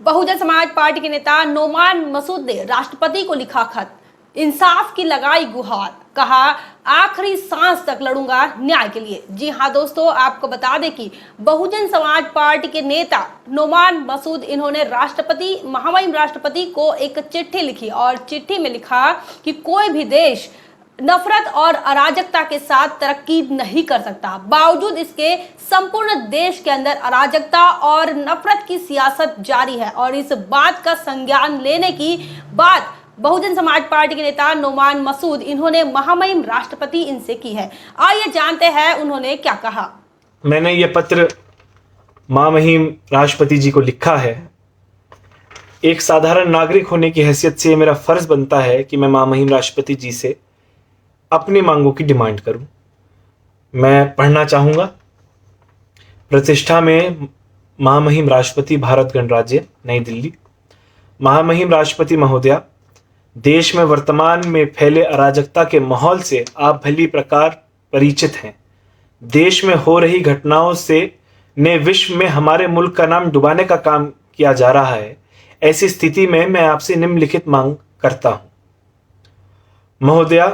Bahujan Samaj party के नेता नोमान मसूद ने राष्ट्रपति को लिखा खत, इंसाफ की लगाई गुहार, कहा आखिरी सांस तक लड़ूंगा न्याय के लिए। जी हाँ दोस्तों, आपको बता दें कि बहुजन समाज पार्टी के नेता नोमान मसूद इन्होंने महामहिम राष्ट्रपति को एक चिट्ठी लिखी और चिट्ठी में लिखा कि कोई भी देश नफरत और अराजकता के साथ तरक्की नहीं कर सकता। बावजूद इसके संपूर्ण देश के अंदर अराजकता और नफरत की सियासत जारी है और इस बात का संज्ञान लेने की बात बहुजन समाज पार्टी के नेता नोमान मसूद इन्होंने महामहिम राष्ट्रपति इनसे की है। आइए जानते हैं उन्होंने क्या कहा। मैंने ये पत्र महामहिम राष्ट्रपति जी को लिखा है। एक साधारण नागरिक होने की हैसियत से मेरा फर्ज बनता है कि मैं महामहिम राष्ट्रपति जी से अपनी मांगों की डिमांड करूं। मैं पढ़ना चाहूंगा। प्रतिष्ठा में महामहिम राष्ट्रपति, भारत गणराज्य, नई दिल्ली। महामहिम राष्ट्रपति महोदया, देश में वर्तमान में फैले अराजकता के माहौल से आप भली प्रकार परिचित हैं। देश में हो रही घटनाओं से ने विश्व में हमारे मुल्क का नाम डुबाने का काम किया जा रहा है। ऐसी स्थिति में मैं आपसे निम्नलिखित मांग करता हूं। महोदया,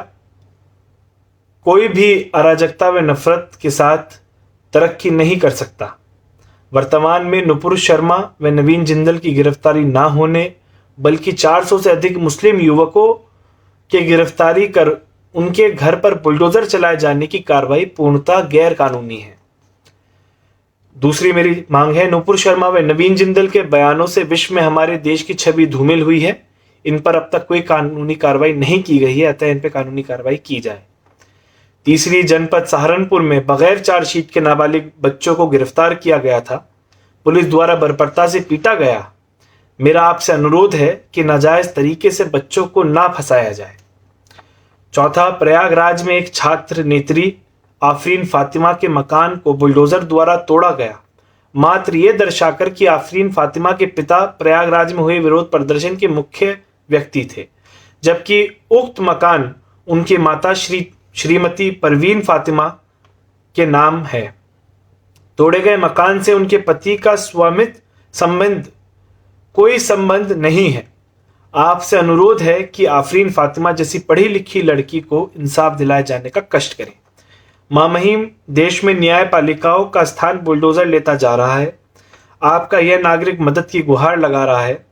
कोई भी अराजकता व नफरत के साथ तरक्की नहीं कर सकता। वर्तमान में नुपुर शर्मा व नवीन जिंदल की गिरफ्तारी ना होने बल्कि 400 से अधिक मुस्लिम युवकों के गिरफ्तारी कर उनके घर पर बुलडोजर चलाए जाने की कार्रवाई पूर्णतः गैर कानूनी है। दूसरी मेरी मांग है, नुपुर शर्मा व नवीन जिंदल के बयानों से विश्व में हमारे देश की छवि धूमिल हुई है। इन पर अब तक कोई कानूनी कार्रवाई नहीं की गई है, अतः इन पर कानूनी कार्रवाई की जाए। तीसरी, जनपद सहारनपुर में बगैर चार्जशीट के नाबालिग बच्चों को गिरफ्तार किया गया था। पुलिस द्वारा बर्बरता से पीटा गया। मेरा आपसे अनुरोध है कि नाजायज तरीके से बच्चों को ना फंसाया जाए। चौथा, प्रयागराज में एक छात्र नेत्री आफरीन फातिमा के मकान को बुलडोजर द्वारा तोड़ा गया, मात्र ये दर्शाकर कि आफरीन फातिमा के पिता प्रयागराज में हुए विरोध प्रदर्शन के मुख्य व्यक्ति थे, जबकि उक्त मकान उनकी माता श्रीमती परवीन फातिमा के नाम है। तोड़े गए मकान से उनके पति का स्वामित्व कोई संबंध नहीं है। आपसे अनुरोध है कि आफरीन फातिमा जैसी पढ़ी लिखी लड़की को इंसाफ दिलाए जाने का कष्ट करें। महामहिम, देश में न्यायपालिकाओं का स्थान बुलडोजर लेता जा रहा है। आपका यह नागरिक मदद की गुहार लगा रहा है,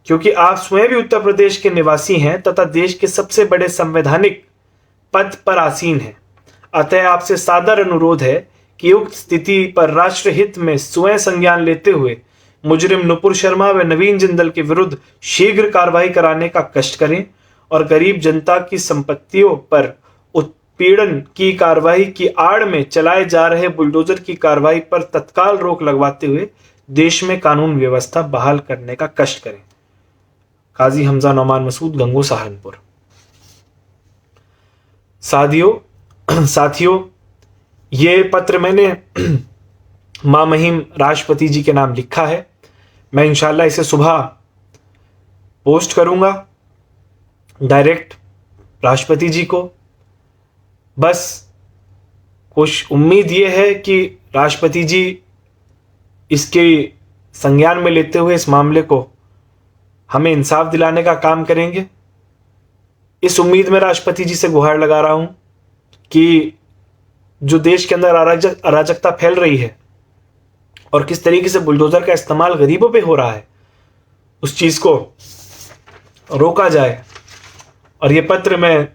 क्योंकि आप स्वयं भी उत्तर प्रदेश के निवासी हैं तथा देश के सबसे बड़े संवैधानिक पद पर आसीन है। अतः आपसे सादर अनुरोध है कि उक्त स्थिति पर राष्ट्रहित में स्वयं संज्ञान लेते हुए मुजरिम नुपुर शर्मा व नवीन जिंदल के विरुद्ध शीघ्र कार्रवाई कराने का कष्ट करें और गरीब जनता की संपत्तियों पर उत्पीड़न की कार्रवाई की आड़ में चलाए जा रहे बुलडोजर की कार्रवाई पर तत्काल रोक लगवाते हुए देश में कानून व्यवस्था बहाल करने का कष्ट करें। काजी हमजा नोमान मसूद, गंगो, सहारनपुर। साथियों, ये पत्र मैंने महामहिम राष्ट्रपति जी के नाम लिखा है। मैं इंशाल्लाह इसे सुबह पोस्ट करूंगा डायरेक्ट राष्ट्रपति जी को। बस कुछ उम्मीद ये है कि राष्ट्रपति जी इसके संज्ञान में लेते हुए इस मामले को हमें इंसाफ दिलाने का काम करेंगे। इस उम्मीद में राष्ट्रपति जी से गुहार लगा रहा हूं कि जो देश के अंदर अराजकता फैल रही है और किस तरीके से बुलडोजर का इस्तेमाल गरीबों पे हो रहा है, उस चीज को रोका जाए। और ये पत्र मैं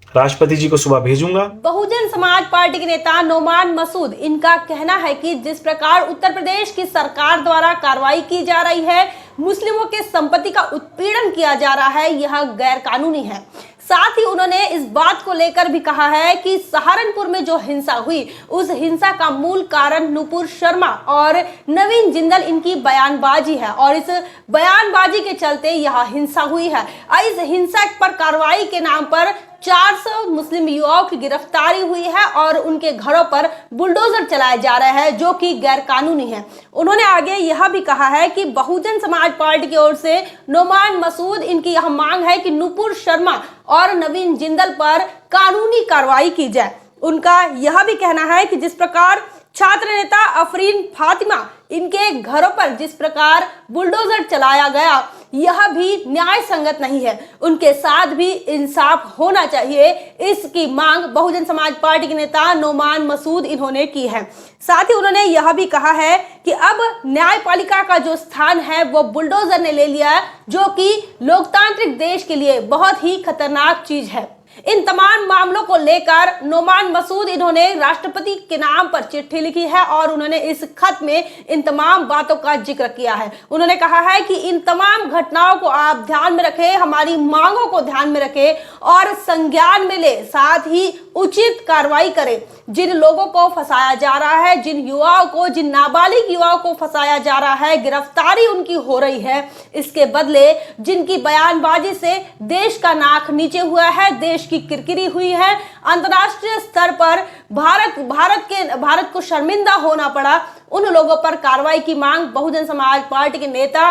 राष्ट्रपति जी को सुबह भेजूंगा। बहुजन समाज पार्टी के नेता नोमान मसूद, इनका कहना है कि जिस प्रकार उत्तर प्रदेश की सरकार द्वारा कार्रवाई की जा रही है, मुस्लिमों के संपत्ति का उत्पीड़न किया जा रहा है, यह गैर कानूनी है। साथ ही उन्होंने इस बात को लेकर भी कहा है कि सहारनपुर में जो हिंसा हुई, उस हिंसा का मूल कारण नुपुर शर्मा और नवीन जिंदल इनकी बयानबाजी है और इस बयानबाजी के चलते यह हिंसा हुई है। इस हिंसा पर कार्रवाई के नाम पर 400 मुस्लिम युवाओं की गिरफ्तारी हुई है और उनके घरों पर बुलडोजर चलाए जा रहे हैं, जो कि गैर कानूनी है। उन्होंने आगे यह भी कहा है कि बहुजन समाज पार्टी की ओर से नोमान मसूद, इनकी यह मांग है कि नुपुर शर्मा और नवीन जिंदल पर कानूनी कार्रवाई की जाए। उनका यह भी कहना है कि जिस प्रकार छात्र नेता अफरीन फातिमा, इनके घरों पर जिस प्रकार बुलडोजर चलाया गया, यह भी न्याय संगत नहीं है। उनके साथ भी इंसाफ होना चाहिए, इसकी मांग बहुजन समाज पार्टी के नेता नोमान मसूद इन्होंने की है। साथ ही उन्होंने यह भी कहा है कि अब न्यायपालिका का जो स्थान है वो बुलडोजर ने ले लिया है, जो कि लोकतांत्रिक देश के लिए बहुत ही खतरनाक चीज है। इन तमाम मामलों को लेकर नोमान मसूद इन्होंने राष्ट्रपति के नाम पर चिट्ठी लिखी है और उन्होंने इस खत में इन तमाम बातों का जिक्र किया है। उन्होंने कहा है कि इन तमाम घटनाओं को आप ध्यान में रखें, हमारी मांगों को ध्यान में रखें और संज्ञान में ले, साथ ही उचित कार्रवाई करें। जिन लोगों को फंसाया जा रहा है, जिन युवाओं को, जिन नाबालिग युवाओं को फंसाया जा रहा है, गिरफ्तारी उनकी हो रही है, इसके बदले जिनकी बयानबाजी से देश का नाक नीचे हुआ है, देश की किरकिरी हुई है, अंतर्राष्ट्रीय स्तर पर भारत को शर्मिंदा होना पड़ा, उन लोगों पर कार्रवाई की मांग बहुजन समाज पार्टी के नेता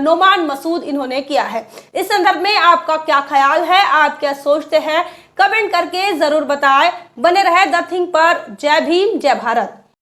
नोमान मसूद इन्होंने किया है। इस संदर्भ में आपका क्या ख्याल है, आप क्या सोचते हैं, कमेंट करके जरूर बताएं। बने रहे द थिंक पर। जय भीम, जय भारत।